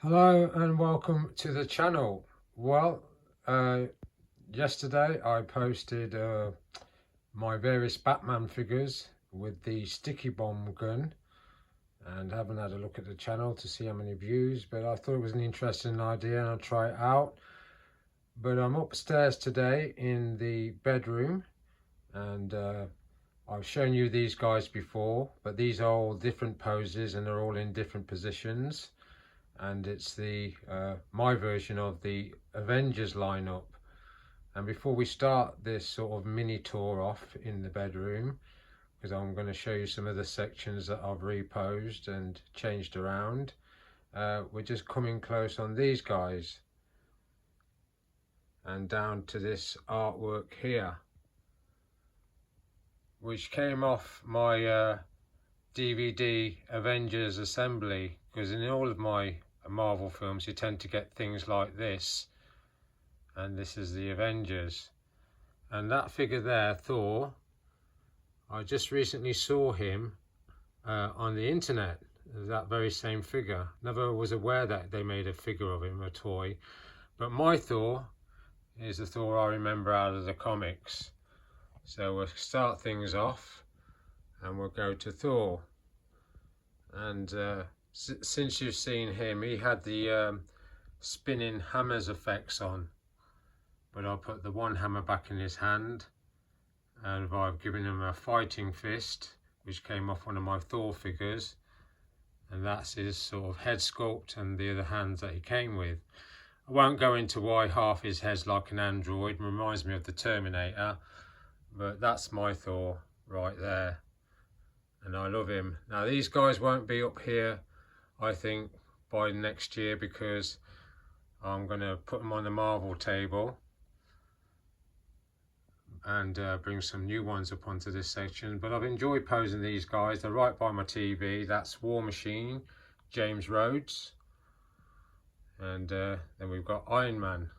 Hello and welcome to the channel. Well, yesterday I posted my various Batman figures with the sticky bomb gun, and haven't had a look at the channel to see how many views, but I thought it was an interesting idea and I'll try it out. But I'm upstairs today in the bedroom, and I've shown you these guys before, but these are all different poses and they're all in different positions. And it's the my version of the Avengers lineup. And before we start this sort of mini tour off in the bedroom, because I'm going to show you some of the sections that I've reposed and changed around, we're just coming close on these guys and down to this artwork here, which came off my DVD Avengers Assembly, because in all of my Marvel films you tend to get things like this, and this is the Avengers. And that figure there, Thor, I just recently saw him on the internet, that very same figure. Never was aware that they made a figure of him, a toy. But my Thor is the Thor I remember out of the comics. So we'll start things off and we'll go to Thor. And since you've seen him, he had the spinning hammers effects on, but I'll put the one hammer back in his hand, and I've given him a fighting fist, which came off one of my Thor figures, and that's his sort of head sculpt and the other hands that he came with. I won't go into why half his head's like an android, reminds me of the Terminator, but that's my Thor right there, and I love him. Now these guys won't be up here, I think, by next year, because I'm going to put them on the Marvel table and bring some new ones up onto this section. But I've enjoyed posing these guys. They're right by my TV. That's War Machine, James Rhodes, and then we've got Iron Man.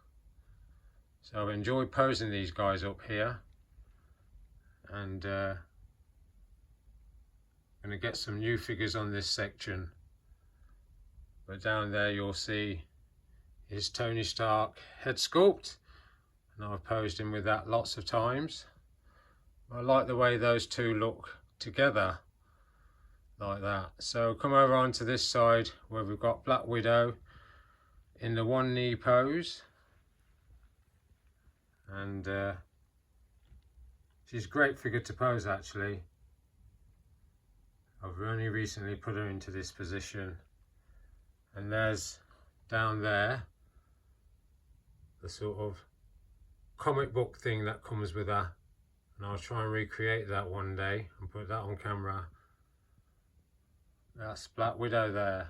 So I've enjoyed posing these guys up here, and I'm going to get some new figures on this section. But down there you'll see his Tony Stark head sculpt, and I've posed him with that lots of times. I like the way those two look together like that. So come over onto this side where we've got Black Widow in the one knee pose, and she's a great figure to pose actually. I've only recently put her into this position, and there's down there the sort of comic book thing that comes with her, and I'll try and recreate that one day and put that on camera. That's Black Widow there,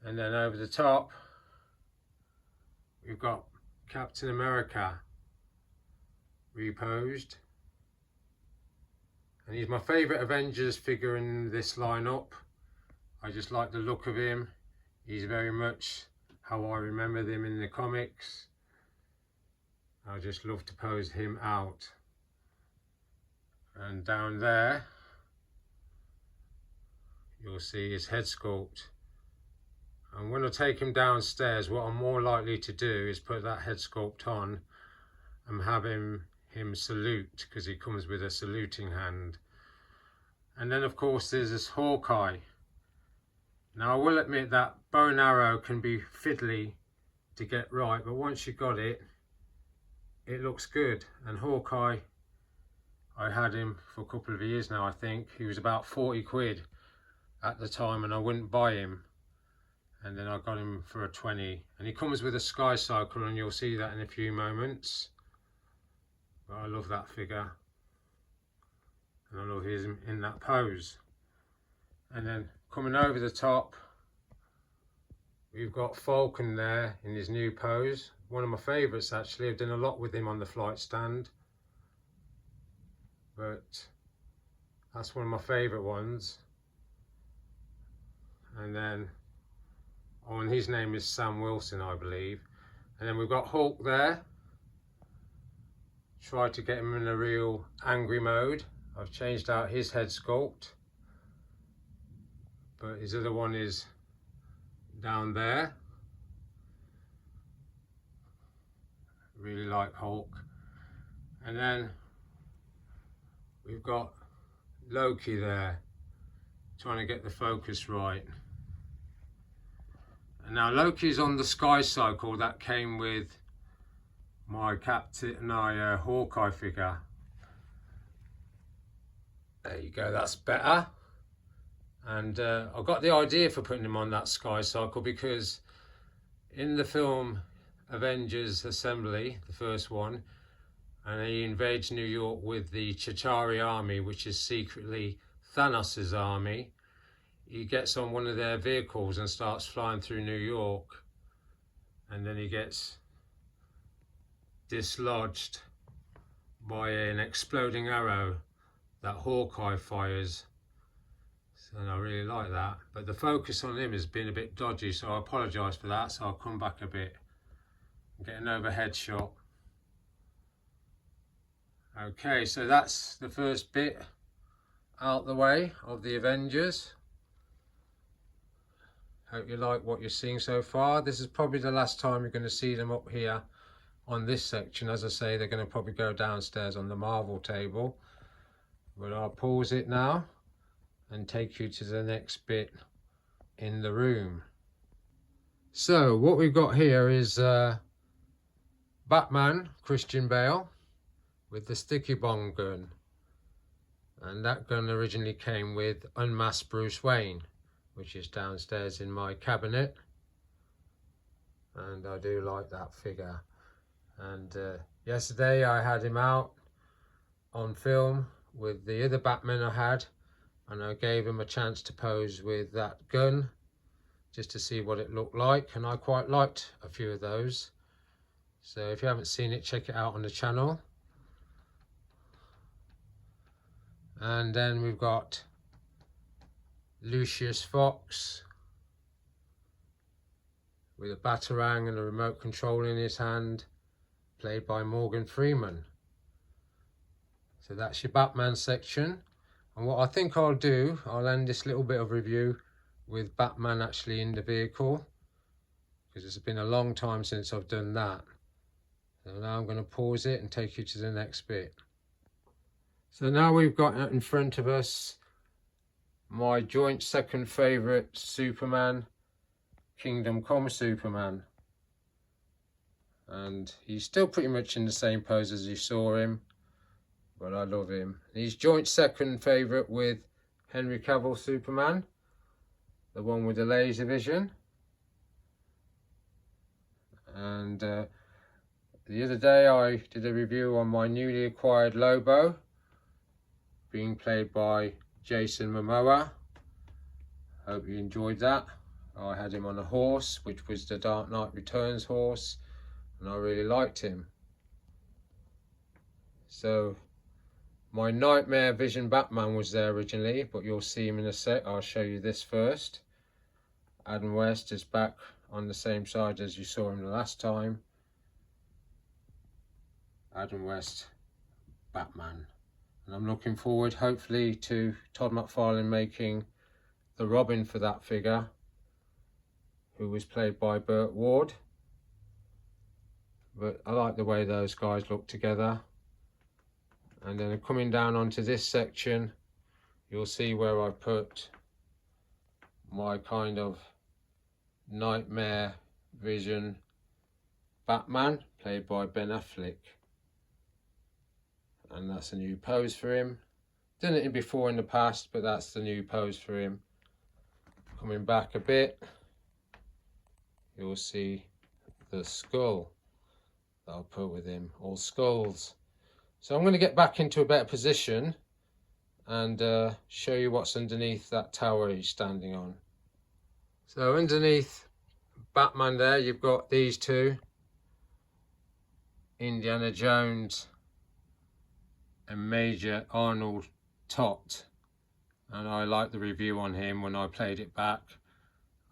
and then over the top we've got Captain America reposed, and he's my favourite Avengers figure in this lineup. I just like the look of him. He's very much how I remember them in the comics. I just love to pose him out. And down there you'll see his head sculpt, and when I take him downstairs, what I'm more likely to do is put that head sculpt on and have him salute, because he comes with a saluting hand. And then of course there's this Hawkeye. Now I will admit that bow and arrow can be fiddly to get right, but once you got it, it looks good. And Hawkeye, I had him for a couple of years now, I think. He was about 40 quid at the time and I wouldn't buy him, and then I got him for a 20, and he comes with a sky cycle, and you'll see that in a few moments. But I love that figure, and I love him in that pose. And then coming over the top, we've got Falcon there in his new pose. One of my favourites actually. I've done a lot with him on the flight stand, but that's one of my favourite ones. And then, oh, and his name is Sam Wilson, I believe. And then we've got Hulk there. Tried to get him in a real angry mode. I've changed out his head sculpt, but his other one is down there. Really like Hulk. And then we've got Loki there, trying to get the focus right. And now Loki's on the Sky Cycle that came with my Hawkeye figure. There you go, that's better. And I got the idea for putting him on that Sky Cycle because in the film Avengers Assembly, the first one, and he invades New York with the Chitauri army, which is secretly Thanos' army. He gets on one of their vehicles and starts flying through New York, and then he gets dislodged by an exploding arrow that Hawkeye fires. And I really like that, but the focus on him has been a bit dodgy, so I apologise for that. So I'll come back a bit and get an overhead shot. Okay, so that's the first bit out the way of the Avengers. Hope you like what you're seeing so far. This is probably the last time you're going to see them up here on this section. As I say, they're going to probably go downstairs on the Marvel table, but I'll pause it now and take you to the next bit in the room. So what we've got here is Batman, Christian Bale, with the sticky bomb gun. And that gun originally came with Unmasked Bruce Wayne, which is downstairs in my cabinet. And I do like that figure. And yesterday I had him out on film with the other Batman I had, and I gave him a chance to pose with that gun just to see what it looked like, and I quite liked a few of those. So if you haven't seen it, check it out on the channel. And then we've got Lucius Fox with a batarang and a remote control in his hand, played by Morgan Freeman. So that's your Batman section. And what I think I'll do, I'll end this little bit of review with Batman actually in the vehicle, because it's been a long time since I've done that. So now I'm going to pause it and take you to the next bit. So now we've got in front of us my joint second favourite Superman, Kingdom Come Superman. And he's still pretty much in the same pose as you saw him, but I love him. He's joint second favourite with Henry Cavill Superman, the one with the laser vision. And the other day I did a review on my newly acquired Lobo, being played by Jason Momoa. Hope you enjoyed that. I had him on a horse, which was the Dark Knight Returns horse, and I really liked him. So my Nightmare Vision Batman was there originally, but you'll see him in a sec. I'll show you this first. Adam West is back on the same side as you saw him the last time. Adam West Batman. And I'm looking forward, hopefully, to Todd McFarlane making the Robin for that figure, who was played by Burt Ward. But I like the way those guys look together. And then coming down onto this section, you'll see where I put my kind of Nightmare Vision Batman, played by Ben Affleck. And that's a new pose for him. Done it before in the past, but that's the new pose for him. Coming back a bit, you'll see the skull that I'll put with him, all skulls. So I'm going to get back into a better position and show you what's underneath that tower he's standing on. So underneath Batman there, you've got these two, Indiana Jones and Major Arnold Toht. And I liked the review on him when I played it back.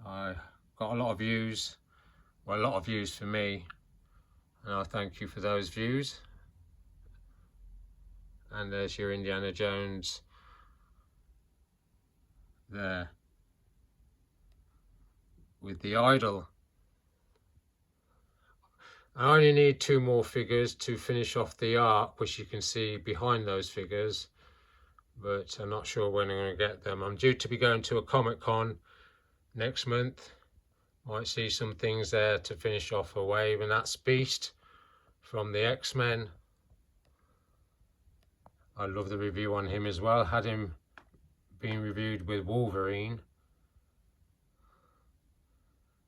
I got a lot of views, well, a lot of views for me, and I thank you for those views. And there's your Indiana Jones there, with the idol. I only need 2 more figures to finish off the ark, which you can see behind those figures, but I'm not sure when I'm going to get them. I'm due to be going to a Comic-Con next month. Might see some things there to finish off a wave, and that's Beast from the X-Men. I love the review on him as well. Had him being reviewed with Wolverine.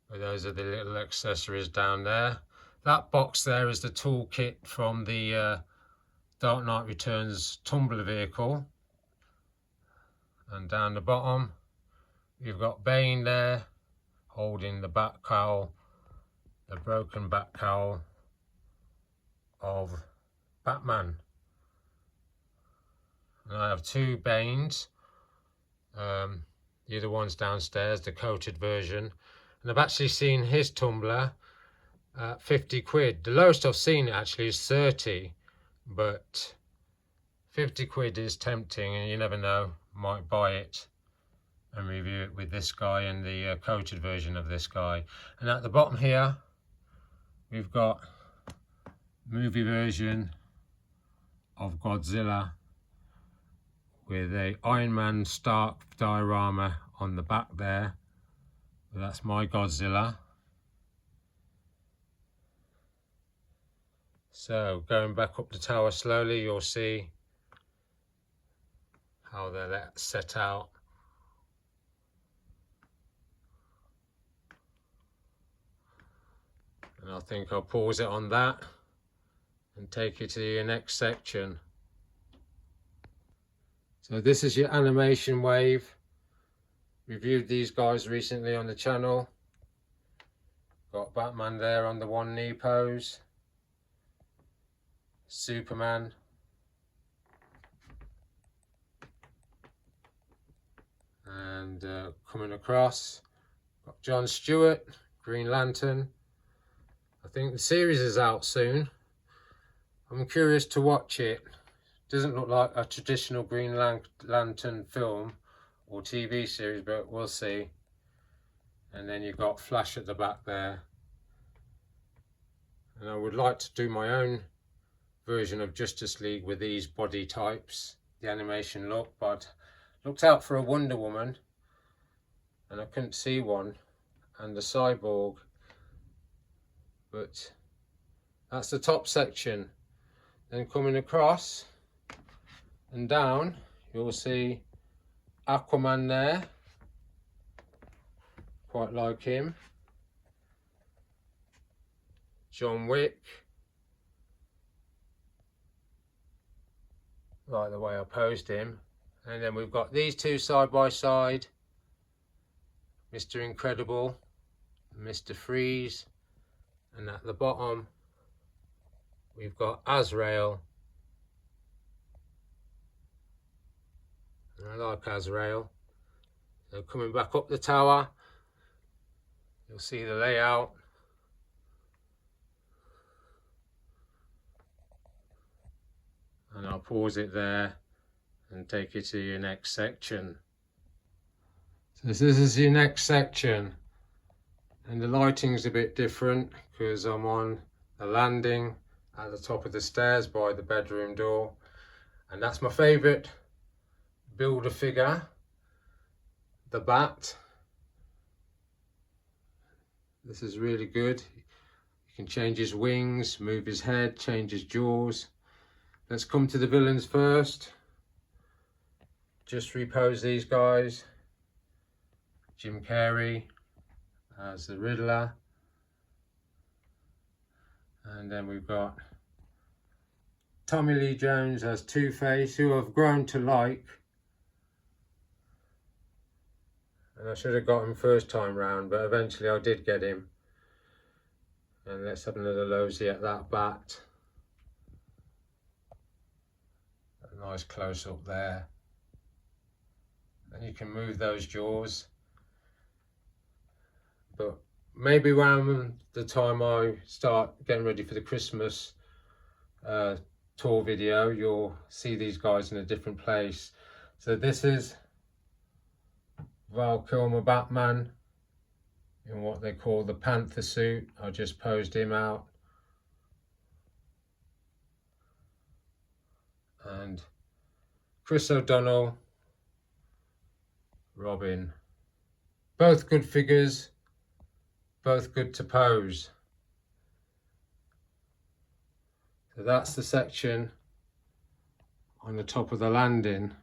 But those are the little accessories down there. That box there is the toolkit from the Dark Knight Returns tumbler vehicle. And down the bottom, you've got Bane there, holding the bat cowl, the broken bat cowl of Batman. And I have 2 Banes. The other one's downstairs, the coated version. And I've actually seen his tumbler at 50 quid. The lowest I've seen actually is 30, but 50 quid is tempting, and you never know, might buy it and review it with this guy and the coated version of this guy. And at the bottom here, we've got movie version of Godzilla with a Iron Man Stark diorama on the back there. That's my Godzilla. So going back up the tower slowly, you'll see how they're set out. And I think I'll pause it on that and take you to your next section. So this is your animation wave. Reviewed these guys recently on the channel. Got Batman there on the 1 knee pose. Superman. And coming across, got John Stewart, Green Lantern. I think the series is out soon. I'm curious to watch it. Doesn't look like a traditional Green Lantern film or TV series, but we'll see. And then you've got Flash at the back there. And I would like to do my own version of Justice League with these body types, the animation look, but looked out for a Wonder Woman and I couldn't see one, and the Cyborg. But that's the top section. Then coming across and down, you'll see Aquaman there. Quite like him. John Wick. Like the way I posed him. And then we've got these 2 side by side. Mr. Incredible, Mr. Freeze. And at the bottom, we've got Azrael. And I like Azrael. So coming back up the tower, you'll see the layout. And I'll pause it there and take you to your next section. So this is your next section. And the lighting's a bit different because I'm on a landing at the top of the stairs by the bedroom door. And that's my favourite builder figure, the Bat. This is really good. You can change his wings, move his head, change his jaws. Let's come to the villains first. Just repose these guys. Jim Carrey as the Riddler. And then we've got Tommy Lee Jones as Two-Face, who I've grown to like. And I should have got him first time round, but eventually I did get him. And let's have another look at that Bat. A nice close up there. And you can move those jaws. But maybe around the time I start getting ready for the Christmas tour video, you'll see these guys in a different place. So this is Val Kilmer Batman in what what they call the Panther suit. I just posed him out. And Chris O'Donnell, Robin. Both good figures, both good to pose. So that's the section on the top of the landing.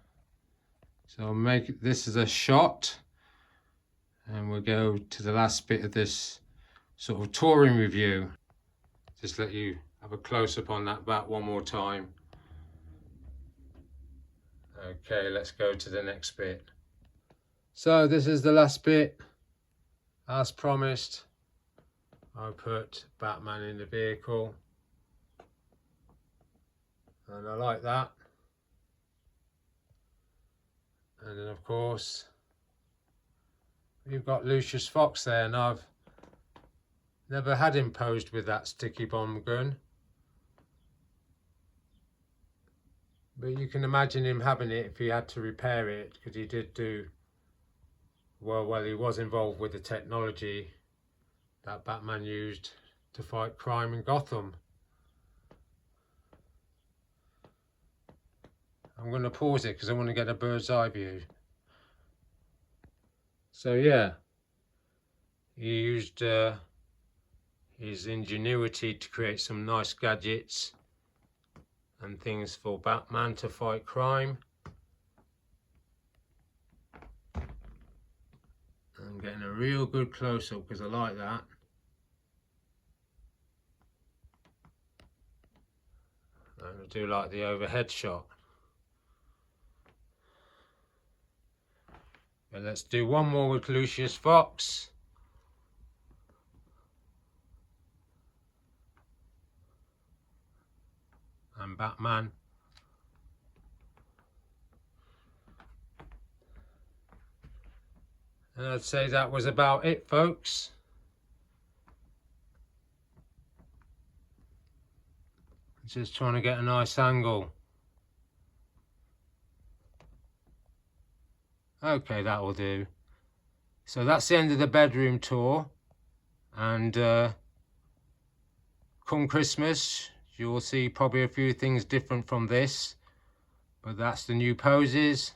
So I'll make this as a shot, and we'll go to the last bit of this sort of touring review. Just let you have a close-up on that bat one more time. Okay, let's go to the next bit. So this is the last bit. As promised, I put Batman in the vehicle, and I like that. And then of course we've got Lucius Fox there, and I've never had him posed with that sticky bomb gun, but you can imagine him having it if he had to repair it, because he did do well, he was involved with the technology that Batman used to fight crime in Gotham. I'm going to pause it because I want to get a bird's eye view. So yeah, he used his ingenuity to create some nice gadgets and things for Batman to fight crime. I'm getting a real good close-up because I like that. And I do like the overhead shot. And let's do one more with Lucius Fox. And Batman. And I'd say that was about it, folks. Just trying to get a nice angle. Okay, that will do. So that's the end of the bedroom tour. And come Christmas, you will see probably a few things different from this. But that's the new poses.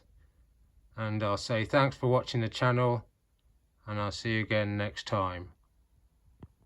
And I'll say thanks for watching the channel. And I'll see you again next time.